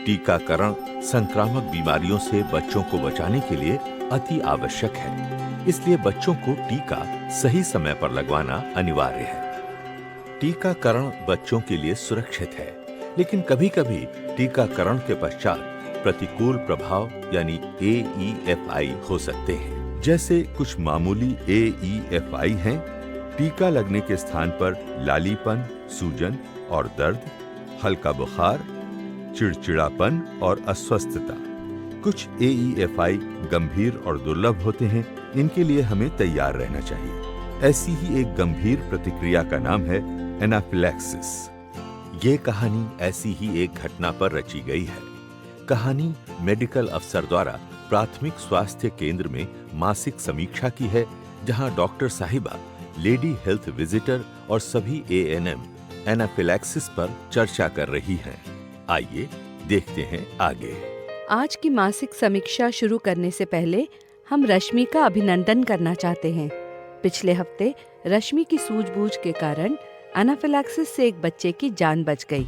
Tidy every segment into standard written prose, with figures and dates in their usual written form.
टीकाकरण संक्रामक बीमारियों से बच्चों को बचाने के लिए अति आवश्यक है, इसलिए बच्चों को टीका सही समय पर लगवाना अनिवार्य है। टीकाकरण बच्चों के लिए सुरक्षित है, लेकिन कभी-कभी टीकाकरण के पश्चात प्रतिकूल प्रभाव यानी AEFI हो सकते हैं। जैसे कुछ मामूली AEFI हैं, टीका लगने के स्थान पर लालीपन, सूजन और दर्द, हल्का बुखार, चिड़चिड़ापन और अस्वस्थता। कुछ AEFI गंभीर और दुर्लभ होते हैं, इनके लिए हमें तैयार रहना चाहिए। ऐसी ही एक गंभीर प्रतिक्रिया का नाम है एनाफिलैक्सिस। ये कहानी ऐसी ही एक घटना पर रची गई है। कहानी मेडिकल अफसर द्वारा प्राथमिक स्वास्थ्य केंद्र में मासिक समीक्षा की है, जहां डॉक्टर साहिबा लेडी हेल्थ विजिटर और सभी ANM एनाफिलैक्सिस पर चर्चा कर रही हैं। आइए देखते हैं आगे। आज की मासिक समीक्षा शुरू करने से पहले हम रश्मि का अभिनंदन करना चाहते हैं। पिछले हफ्ते रश्मि की सूझबूझ के कारण एनाफिलैक्सिस से एक बच्चे की जान बच गई।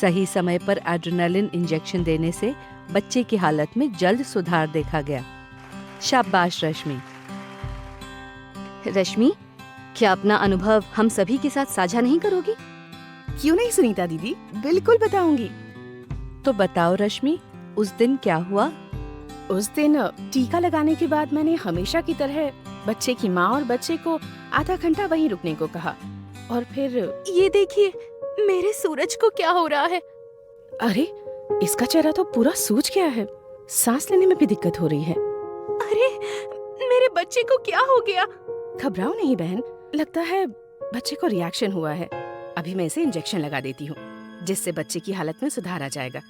सही समय पर एड्रेनालिन इंजेक्शन देने से बच्चे की हालत में जल्द सुधार देखा गया। शाबाश रश्मि। रश्मि, क्या अपना अनुभव हम सभी के साथ साझा नहीं करोगी? क्यों नहीं सुनीता दीदी, बिल्कुल बताऊंगी। तो बताओ रश्मि, उस दिन क्या हुआ? उस दिन टीका लगाने के बाद मैंने हमेशा की तरह बच्चे की माँ और बच्चे को आधा घंटा वहीं रुकने को कहा, और फिर ये देखिए, मेरे सूरज को क्या हो रहा है? अरे, इसका चेहरा तो पूरा सूज गया है, सांस लेने में भी दिक्कत हो रही है। अरे, मेरे बच्चे को क्या हो गया? घबराओ नहीं बहन, लगता है बच्चे को रिएक्शन हुआ है। अभी मैं इसे इंजेक्शन लगा देती हूँ, जिससे बच्चे की हालत में सुधार आ जाएगा,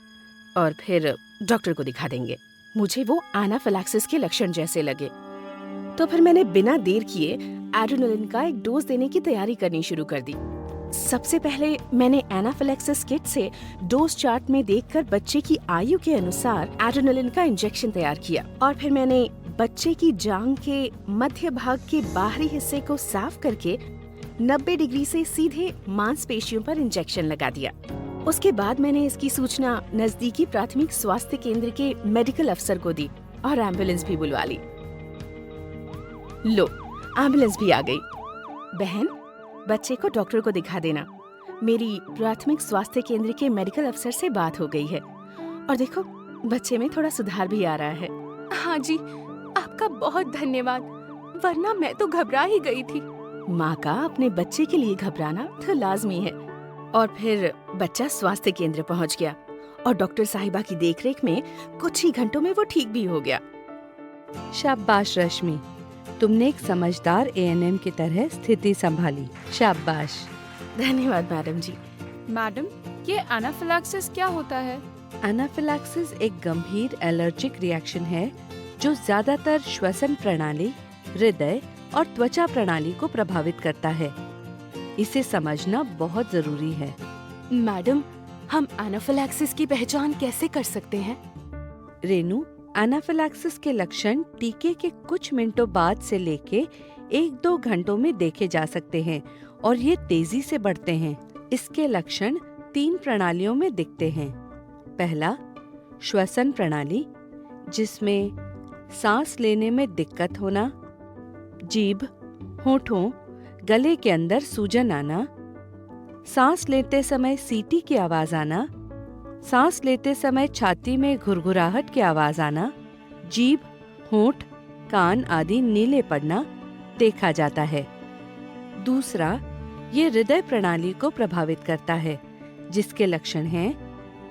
और फिर डॉक्टर को दिखा देंगे। मुझे वो एनाफिलैक्सिस के लक्षण जैसे लगे, तो फिर मैंने बिना देर किए एड्रेनालिन का एक डोज देने की तैयारी करनी शुरू कर दी। सबसे पहले मैंने एनाफिलैक्सिस किट से डोज चार्ट में देखकर बच्चे की आयु के अनुसार एड्रेनालिन का इंजेक्शन तैयार किया, और फिर मैंने बच्चे की जांघ के मध्य भाग के बाहरी हिस्से को साफ करके 90 डिग्री से सीधे मांसपेशियों पर इंजेक्शन लगा दिया। उसके बाद मैंने इसकी सूचना नजदीकी प्राथमिक स्वास्थ्य केंद्र के मेडिकल अफसर को दी और एम्बुलेंस भी बुलवा ली। लो, एम्बुलेंस भी आ गई। बहन, बच्चे को डॉक्टर को दिखा देना। मेरी प्राथमिक स्वास्थ्य केंद्र के मेडिकल अफसर से बात हो गई है, और देखो, बच्चे में थोड़ा सुधार भी आ रहा है। हाँ जी, आपका बहुत धन्यवाद, वरना मैं तो घबरा ही गई थी। माँ का अपने बच्चे के लिए घबराना तो लाजमी है। और फिर बच्चा स्वास्थ्य केंद्र पहुँच गया, और डॉक्टर साहिबा की देखरेख में कुछ ही घंटों में वो ठीक भी हो गया। शाबाश रश्मि, तुमने एक समझदार ANM की तरह स्थिति संभाली। शाबाश। धन्यवाद मैडम जी। मैडम, ये एनाफिलैक्सिस क्या होता है? एनाफिलैक्सिस एक गंभीर एलर्जिक रिएक्शन है जो ज्यादातर श्वसन प्रणाली, हृदय और त्वचा प्रणाली को प्रभावित करता है। इसे समझना बहुत जरूरी है। मैडम, हम एनाफिलैक्सिस की पहचान कैसे कर सकते हैं? रेनू, एनाफिलैक्सिस के लक्षण टीके के कुछ मिनटों बाद से लेके 1-2 घंटों में देखे जा सकते हैं, और ये तेजी से बढ़ते हैं। इसके लक्षण 3 प्रणालियों में दिखते हैं। पहला, श्वसन प्रणाली, जिसमें सांस लेने में दिक्कत होना, जीभ, होठों, गले के अंदर सूजन आना, सांस लेते समय सीटी की आवाज आना, सांस लेते समय छाती में घुरघुराहट की आवाज आना, जीभ, होंठ, कान आदि नीले पड़ना देखा जाता है। दूसरा, ये हृदय प्रणाली को प्रभावित करता है, जिसके लक्षण हैं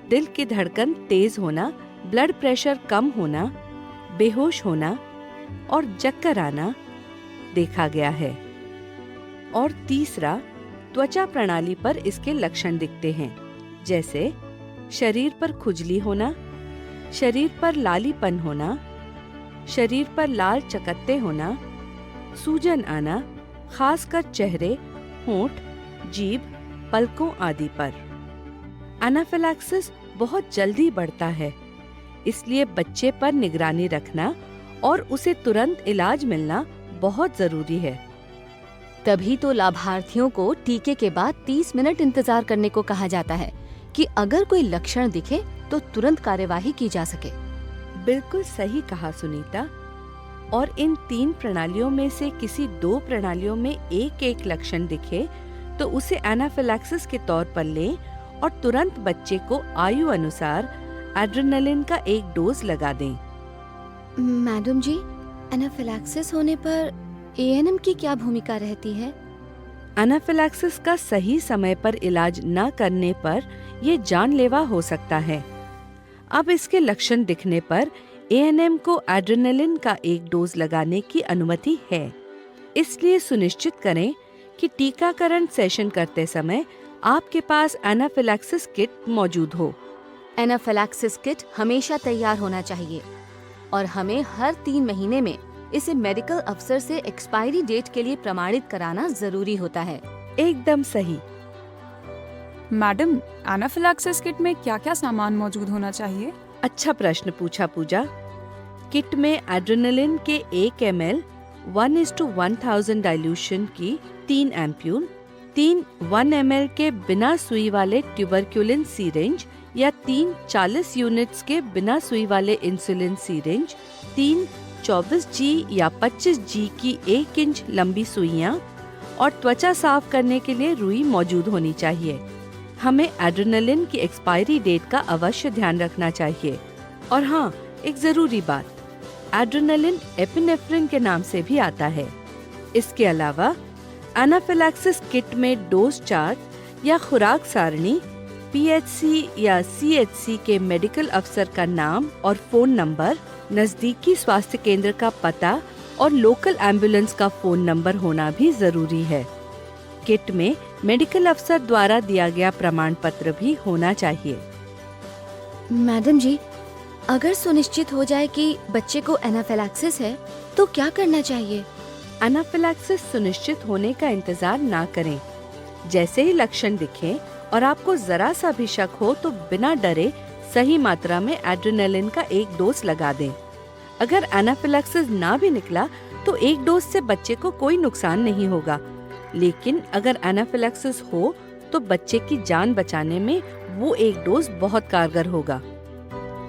दिल की धड़कन तेज होना, ब्लड प्रेशर कम होना, बेहोश होना और चक्कर आना देखा गया है। और तीसरा, त्वचा प्रणाली पर इसके लक्षण दिखते हैं, जैसे शरीर पर खुजली होना, शरीर पर लालीपन होना, शरीर पर लाल चकत्ते होना, सूजन आना, खासकर चेहरे, होंठ, जीभ, पलकों आदि पर। एनाफिलैक्सिस बहुत जल्दी बढ़ता है, इसलिए बच्चे पर निगरानी रखना और उसे तुरंत इलाज मिलना बहुत जरूरी है। तभी तो लाभार्थियों को टीके के बाद 30 मिनट इंतजार करने को कहा जाता है कि अगर कोई लक्षण दिखे तो तुरंत कार्यवाही की जा सके। बिल्कुल सही कहा सुनीता। और इन 3 प्रणालियों में से किसी 2 प्रणालियों में एक एक लक्षण दिखे तो उसे एनाफिलैक्सिस के तौर पर लें और तुरंत बच्चे को आयु अनुसार एड्रेनालिन का एक डोज लगा दें। मैडम जी, एनाफिलैक्सिस होने पर एएनएम की क्या भूमिका रहती है? एनाफिलैक्सिस का सही समय पर इलाज न करने पर ये जानलेवा हो सकता है। अब इसके लक्षण दिखने पर एएनएम को एड्रेनालिन का एक डोज लगाने की अनुमति है। इसलिए सुनिश्चित करें कि टीकाकरण सेशन करते समय आपके पास एनाफिलैक्सिस किट मौजूद हो। एनाफिलैक्सिस किट हमेशा तैयार होना चाहिए और हमें हर 3 महीने में इसे मेडिकल अफसर से एक्सपायरी डेट के लिए प्रमाणित कराना जरूरी होता है। एकदम सही। मैडम, एनाफिलैक्सिस किट में क्या-क्या सामान मौजूद होना चाहिए? अच्छा प्रश्न पूछा पूजा। किट में एड्रेनालिन के 1 ml 1:1000 डाइल्यूशन की 3 एम्प्यूल, 3 1 ml के बिना सुई वाले ट्यूबरक्यूलिन सीरेंज या 3 40 यूनिट्स के बिना सुई वाले इंसुलिन सीरेंज, 3 24G या 25G की 1 इंच लंबी सुइयां और त्वचा साफ करने के लिए रुई मौजूद होनी चाहिए। हमें एड्रेनालिन की एक्सपायरी डेट का अवश्य ध्यान रखना चाहिए। और हाँ, एक जरूरी बात, एड्रेनालिन एपिनेफ्रिन के नाम से भी आता है। इसके अलावा एनाफिलैक्सिस किट में डोज चार्ट या खुराक सारणी, PHC या CHC के मेडिकल अफसर का नाम और फोन नंबर, नजदीकी स्वास्थ्य केंद्र का पता और लोकल एम्बुलेंस का फोन नंबर होना भी जरूरी है। किट में मेडिकल अफसर द्वारा दिया गया प्रमाण पत्र भी होना चाहिए। मैडम जी, अगर सुनिश्चित हो जाए कि बच्चे को एनाफिलैक्सिस है तो क्या करना चाहिए? एनाफिलैक्सिस सुनिश्चित होने का इंतजार ना करें। जैसे ही लक्षण दिखें और आपको जरा सा भी शक हो तो बिना डरे सही मात्रा में एड्रेनालिन का एक डोज लगा दें। अगर एनाफिलैक्सिस ना भी निकला तो एक डोज से बच्चे को कोई नुकसान नहीं होगा, लेकिन अगर एनाफिलैक्सिस हो तो बच्चे की जान बचाने में वो एक डोज बहुत कारगर होगा।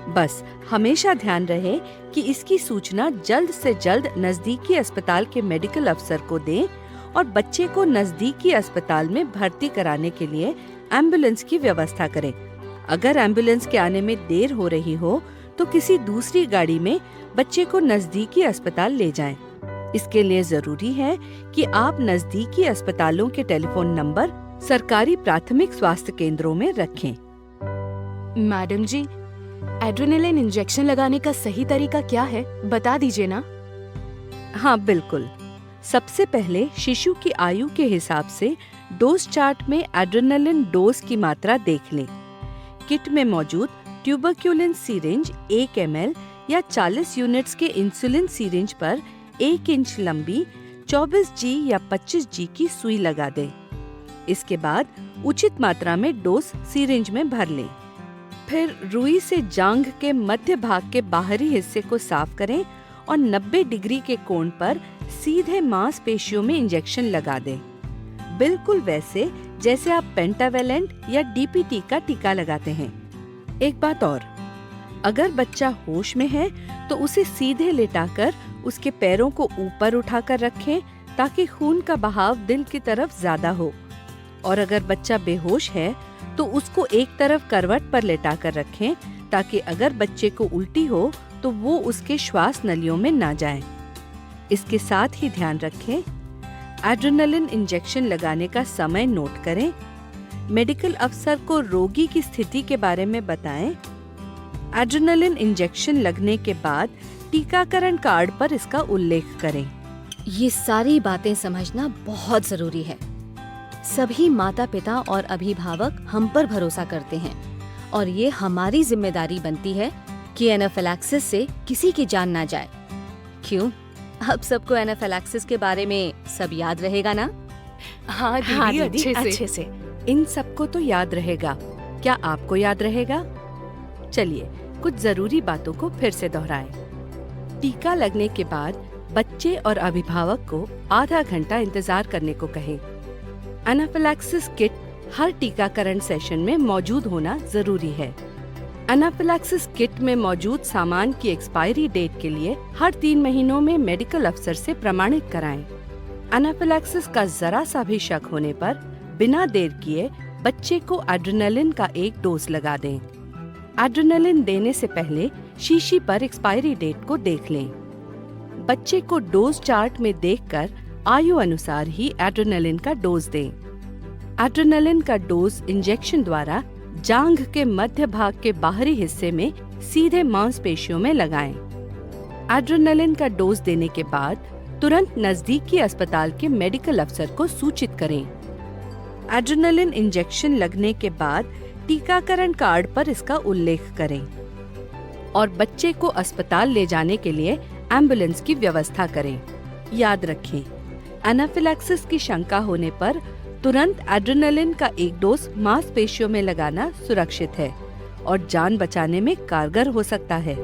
बस हमेशा ध्यान रहे कि इसकी सूचना जल्द से जल्द नजदीकी अस्पताल के मेडिकल अफसर को दें और बच्चे को नजदीकी अस्पताल में भर्ती कराने के लिए एम्बुलेंस की व्यवस्था करें। अगर एम्बुलेंस के आने में देर हो रही हो तो किसी दूसरी गाड़ी में बच्चे को नजदीकी अस्पताल ले जाएं। इसके लिए जरूरी है कि आप नजदीकी अस्पतालों के टेलीफोन नंबर सरकारी प्राथमिक स्वास्थ्य केंद्रों में रखें। मैडम जी, एड्रेनालिन इंजेक्शन लगाने का सही तरीका क्या है, बता दीजिए ना। हाँ बिल्कुल। सबसे पहले शिशु की आयु के हिसाब से डोज चार्ट में एड्रेनालिन डोज की मात्रा देख लें। किट में मौजूद ट्यूबरक्यूलिन सीरेंज 1 ml या 40 यूनिट्स के इंसुलिन सीरेंज पर 1 इंच लंबी 24G या 25G की सुई लगा दें। इसके बाद उचित मात्रा में डोज सीरेंज में भर लें। फिर रुई से जांघ के मध्य भाग के बाहरी हिस्से को साफ करें और 90 डिग्री के कोण पर सीधे मांसपेशियों में इंजेक्शन लगा दें, बिल्कुल वैसे जैसे आप पेंटावेलेंट या DPT का टीका लगाते हैं। एक बात और, अगर बच्चा होश में है तो उसे सीधे लेटाकर उसके पैरों को ऊपर उठाकर रखें ताकि खून का बहाव दिल की तरफ ज्यादा हो। और अगर बच्चा बेहोश है तो उसको एक तरफ करवट पर लेटाकर रखें ताकि अगर बच्चे को उल्टी हो तो वो उसके श्वास नलियों में ना जाए। इसके साथ ही ध्यान रखें, एड्रेनालिन इंजेक्शन लगाने का समय नोट करें, मेडिकल अफसर को रोगी की स्थिति के बारे में बताएं। एड्रेनालिन इंजेक्शन लगने के बाद टीकाकरण कार्ड पर इसका उल्लेख करें। ये सारी बातें समझना बहुत जरूरी है। सभी माता पिता और अभिभावक हम पर भरोसा करते हैं और ये हमारी जिम्मेदारी बनती है कि एनाफिलैक्सिस से किसी की जान ना जाए। क्यों? अब सबको एनाफिलैक्सिस के बारे में सब याद रहेगा ना? हाँ दीदी, अच्छे से। इन सबको तो याद रहेगा। क्या आपको याद रहेगा? चलिए कुछ जरूरी बातों को फिर से दोहराएं। टीका लगने के बाद बच्चे और अभिभावक को आधा घंटा इंतजार करने को कहें। एनाफिलैक्सिस किट हर टीकाकरण सेशन में मौजूद होना जरूरी है। एनाफिलैक्सिस किट में मौजूद सामान की एक्सपायरी डेट के लिए हर 3 महीनों में मेडिकल अफसर से प्रमाणित कराएं। एनाफिलैक्सिस का जरा सा भी शक होने पर बिना देर किए बच्चे को एड्रेनालिन का एक डोज लगा दें। एड्रेनालिन देने से पहले शीशी पर एक्सपायरी डेट को देख लें। बच्चे को डोज चार्ट में देखकर आयु अनुसार ही एड्रेनालिन का डोज दें। एड्रेनालिन का डोज इंजेक्शन द्वारा जांघ के मध्य भाग के बाहरी हिस्से में सीधे मांसपेशियों में लगाएं। एड्रेनालिन का डोज देने के बाद तुरंत नजदीकी अस्पताल के मेडिकल अफसर को सूचित करें। एड्रेनालिन इंजेक्शन लगने के बाद टीकाकरण कार्ड पर इसका उल्लेख करें और बच्चे को अस्पताल ले जाने के लिए एम्बुलेंस की व्यवस्था करें। याद रखें, एनाफिलैक्सिस की शंका होने पर तुरंत एड्रेनालिन का एक डोज मांसपेशियों में लगाना सुरक्षित है और जान बचाने में कारगर हो सकता है।